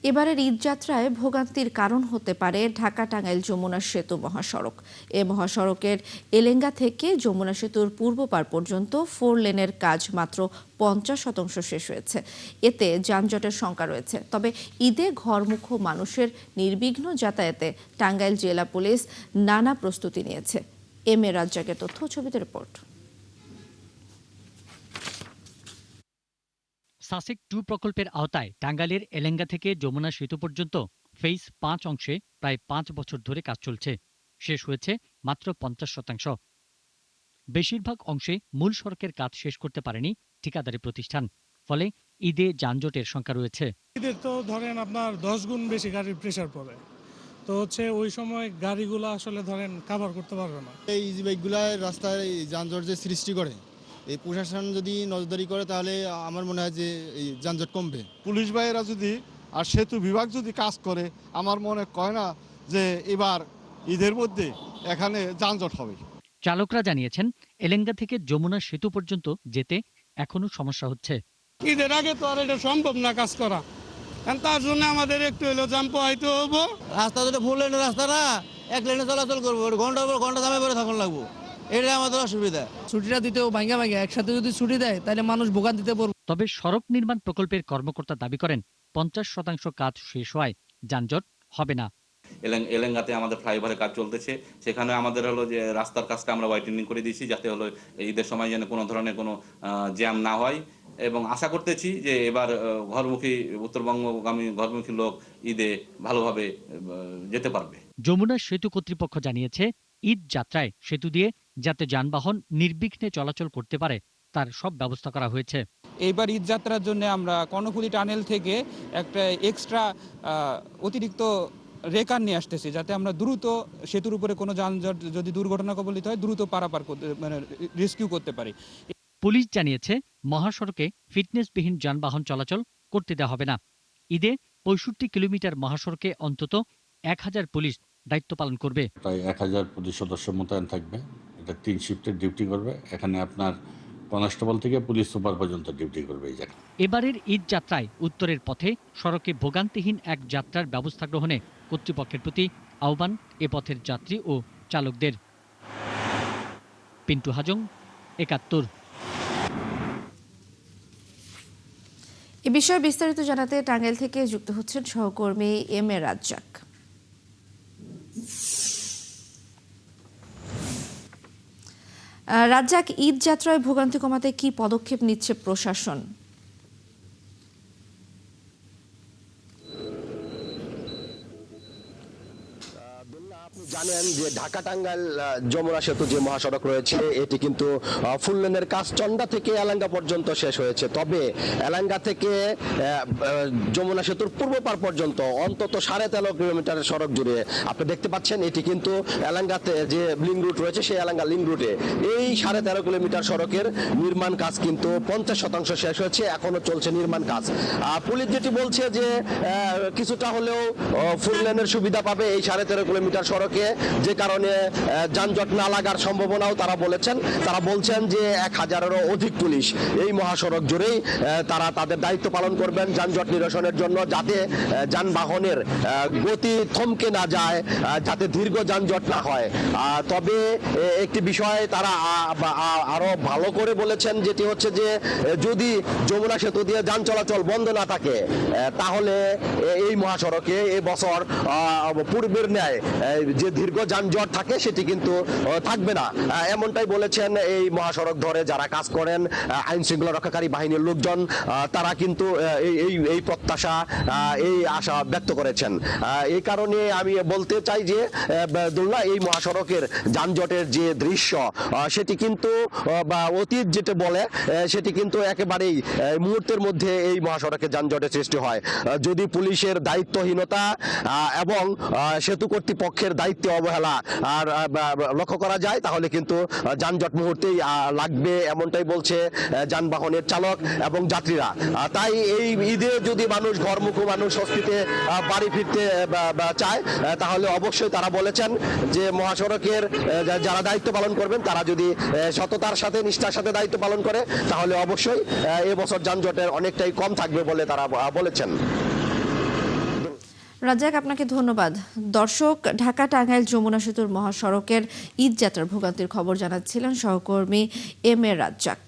এবারের ঈদযাত্রায় ভোগান্তির কারণ হতে পারে ঢাকা-টাঙ্গাইল যমুনা সেতু মহাসড়ক। এ মহাসড়কের এলেঙ্গা থেকে যমুনা সেতুর পূর্ব পার পর্যন্ত 4 লেনের কাজ মাত্র 50% শেষ হয়েছে। এতে যানজটের শঙ্কা রয়েছে। তবে ঈদে ঘরমুখো মানুষের নির্বিঘ্ন যাতায়াতে টাঙ্গাইল জেলা পুলিশ নানা প্রস্তুতি নিয়েছে। এম এ রাজ্জাকের তথ্য, ছবিতে রিপোর্ট। সাসেক 2 প্রকল্পের আওতায় টাঙ্গাইলের এলেঙ্গা থেকে যমুনা সেতু পর্যন্ত ফেজ 5 অংশে প্রায় 5 বছর ধরে কাজ চলছে। শেষ হয়েছে মাত্র 50%। বেশিরভাগ অংশে মূল সড়কের কাজ শেষ করতে পারেনি ঠিকাদারি প্রতিষ্ঠান। ফলে ঈদে যানজটের শঙ্কা রয়েছে। ঈদের তো ধরেন আপনার 10 গুণ বেশি গাড়ির প্রেসার পড়ে, তো ওই সময় গাড়িগুলো আসলে ধরেন কাভার করতে পারবে না। এই ইজি বাইকগুলো রাস্তায় যানজট যে সৃষ্টি করে, এই প্রশাসন যদি নজরদারি করে তাহলে আমার মনে হয় যে এই যানজট কমবে। পুলিশ ভাইয়েরা যদি আর সেতু বিভাগ যদি কাজ করে, আমার মনে হয় না যে এবার ঈদের মধ্যে এখানে যানজট হবে। চালকরা জানিয়েছেন, এলেঙ্গা থেকে যমুনা সেতু পর্যন্ত যেতে এখনো সমস্যা হচ্ছে। ঈদের আগে তো আর এটা সম্ভব না কাজ করা, তার জন্য আমাদের একটু হলো জাম পোহাইতে হবো। রাস্তা তো 4 লেনের রাস্তা না, 1 লেনে চলাচল করবো, ঘন্টার পর ঘন্টা দামে করে থাকুন লাগবো, এটাই আমাদের অসুবিধা। ছুটিটা দিতেও ভাঙ্গা একসাথে যদি ছুটি দেয় তাহলে মানুষ ভোগান্তিতে পড়বে। তবে সড়ক নির্মাণ প্রকল্পের কর্মকর্তা দাবি করেন, 50% কাজ শেষ হওয়ায় যানজট হবে না। এলেঙ্গাতে আমাদের ফ্লাইওভারের কাজ চলতেছে, সেখানে আমাদের হলো যে রাস্তার কাজটা আমরা হোয়াইটেনিং করে দিয়েছি, যাতে হলো ঈদের সময় যেন কোনো ধরনের কোনো জ্যাম না হয়। এবং আশা করতেছি যে এবার ঘরমুখী উত্তরবঙ্গগামী ঘরমুখী লোক ঈদে ভালোভাবে যেতে পারবে। যমুনা সেতু কর্তৃপক্ষ জানিয়েছে, ঈদ যাত্রায় সেতু দিয়ে যাতে যানবাহন নির্বিঘ্নে চলাচল করতে পারে তার সব ব্যবস্থা করা হয়েছে। এইবার ঈদ যাত্রার জন্য আমরা কর্ণফুলী টানেল থেকে একটা এক্সট্রা অতিরিক্ত রেকার নিয়ে আসতেছি, যাতে আমরা দ্রুত সেতুর উপরে কোনো যানজট যদি দুর্ঘটনা কবলিত হয় দ্রুত পারাপার করতে রেস্কিউ করতে পারি। পুলিশ জানিয়েছে, মহাসড়কে ফিটনেসবিহীন যানবাহন চলাচল করতে দেওয়া হবে না। ঈদে 65 কিলোমিটার মহাসড়কে অন্তত 1000 পুলিশ দায়িত্ব পালন করবে। প্রায় 1000 পুলিশ সদস্য মোতায়েন থাকবে। এটা 3 শিফটের ডিউটি করবে। এখানে আপনার কনস্টেবল থেকে পুলিশ সুপার পর্যন্ত ডিউটি করবে এই জায়গায়। এবারের ঈদ যাত্রায় উত্তরের পথে সড়কে ভোগান্তিহীন এক যাত্রার ব্যবস্থা গ্রহণে কর্তৃপক্ষের প্রতি আহ্বান এ পথের যাত্রী ও চালকদের। পিন্টু হাজং, 71। এ বিষয়ে বিস্তারিত জানাতে টাঙ্গাইল থেকে যুক্ত হচ্ছেন সহকর্মী এম এ রাজ্জাক। রাজ্জাক, ঈদ যাত্রায় ভোগান্তি কমাতে কি পদক্ষেপ নিচ্ছে প্রশাসন? জানেন যে ঢাকা টাঙ্গাইল যমুনা সেতু যে মহাসড়ক রয়েছে এটি কিন্তু ফুল লেনের কাজ চন্ডা থেকে এলাঙ্গা পর্যন্ত শেষ হয়েছে। তবে এলাঙ্গা থেকে যমুনা সেতুর পূর্ব পার পর্যন্ত অন্তত 13.5 কিলোমিটারের সড়ক জুড়ে আপনি দেখতে পাচ্ছেন, এটি কিন্তু এলাঙ্গাতে যে লিঙ্ক রুট রয়েছে সেই এলাঙ্গা লিঙ্ক রুটে এই 13.5 কিলোমিটার সড়কের নির্মাণ কাজ কিন্তু 50% শেষ হয়েছে, এখনো চলছে নির্মাণ কাজ। পুলিশ যেটি বলছে যে কিছুটা হলেও ফুল লেনের সুবিধা পাবে এই 13.5 কিলোমিটার সড়কে, যে কারণে যানজট না লাগার সম্ভাবনাও তারা বলছেন যে 1000-এরও অধিক পুলিশ এই মহাসড়ক জুড়েই তারা তাদের দায়িত্ব পালন করবেন যানজট নিরসনের জন্য, যাতে যানবাহনের গতি থমকে না যায়, যাতে দীর্ঘ যানজট না হয়। তবে একটি বিষয় তারা আরো ভালো করে বলেছেন, যেটি হচ্ছে যে যদি যমুনা সেতু দিয়ে যান চলাচল বন্ধ না থাকে তাহলে এই মহাসড়কে এই বছর পূর্বের ন্যায় যে দীর্ঘ যানজট থাকে সেটি কিন্তু থাকবে না, এমনটাই বলেছেন এই মহাসড়ক ধরে যারা কাজ করেন আইন শৃঙ্খলা রক্ষাকারী বাহিনীর লোকজন। তারা কিন্তু এই প্রত্যাশা এই আশা ব্যক্ত করেছেন। এই কারণে আমি বলতে চাই যে দুল্লা এই মহাসড়কের যানজটের যে দৃশ্য সেটি কিন্তু অতীত যেটা বলে সেটি কিন্তু একেবারেই মুহূর্তের মধ্যে এই মহাসড়কে যানজটের সৃষ্টি হয়। যদি পুলিশের দায়িত্বহীনতা এবং সেতু কর্তৃপক্ষের দায়িত্বে অবহেলা আর লক্ষ্য করা যায় তাহলে কিন্তু যানজট মুহূর্তেই লাগবে, এমনটাই বলছে যানবাহনের চালক এবং যাত্রীরা। তাই এই ঈদে যদি ঘরমুখো মানুষ স্বস্তিতে বাড়ি ফিরতে চায় তাহলে অবশ্যই তারা বলেছেন যে মহাসড়কের যারা দায়িত্ব পালন করবেন তারা যদি সততার সাথে নিষ্ঠার সাথে দায়িত্ব পালন করে তাহলে অবশ্যই এবছর যানজটের অনেকটাই কম থাকবে বলে তারা বলেছেন। রাজ্জাক, আপনাকে ধন্যবাদ। দর্শক, ঢাকা টাঙ্গাইল যমুনা সেতুর মহাসড়কের ঈদ যাত্রার ভোগান্তির খবর জানাচ্ছিলেন সহকর্মী এম এ রাজ্জাক।